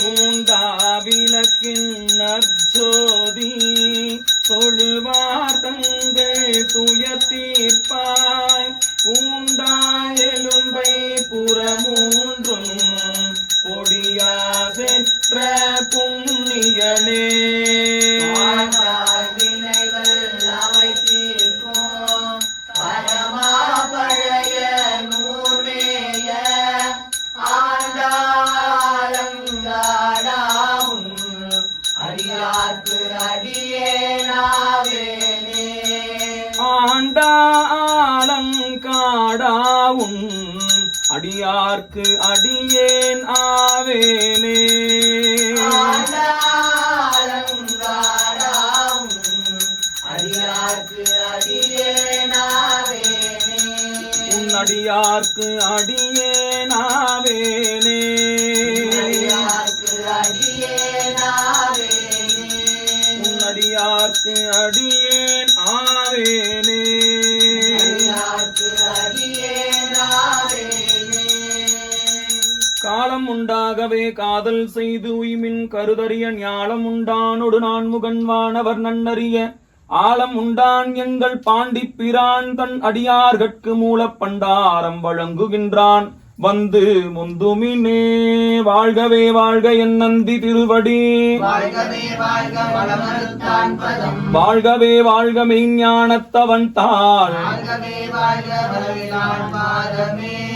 பூண்டாவிலக்கின் நற்சோதி தொழுவார் தங்கள் துயர் தீர்ப்பாய் பூண்டாய் எலும்பை புறமூன்றும் பொடியா சென்ற புண்ணியனே ஆண்டாலங்காடாவும் அடியார்க்கு அடியேன் ஆவேனே உன் அடியார்க்கு அடியேன் ஆவேனே அடியார்க்கு அடியேன் ஆவேனே காலம் உண்டாகவே காதல் செய்து உய்மின் கருதறிய ஞாலம் உண்டானொடு நான் முகன்வானவர் நன்னறிய ஆலம் உண்டான் எங்கள் பாண்டிப்பிரான் தன் அடியார்கட்கு மூலப் பண்டாரம் வழங்குகின்றான் வந்து முந்துமினே வாழ்கவே வாழ்க என் நந்தி திருவடி வாழ்கவே வாழ்க மெய்ஞானத்தவன் தாள்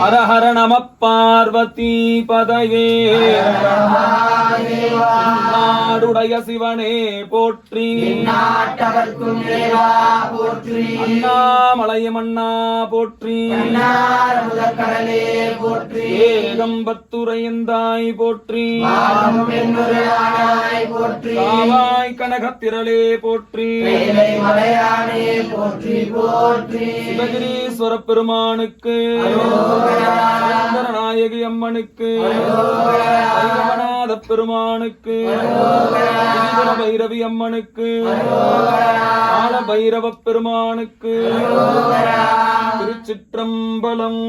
ஹரஹர நம பார்வதி பதையே நாடுடைய சிவனே போற்றி அண்ணாமலையமண்ணா போற்றி ஏகம்பத்துரையந்தாய் போற்றி காவாய் கனகத்திரளே போற்றி சிவகிரீஸ்வர பெருமானுக்கு நாயகி அம்மனுக்கு வைரவநாத பெருமானுக்கு பைரவி அம்மனுக்கு கால பைரவ பெருமானுக்கு திருச்சிற்றம்பலம்.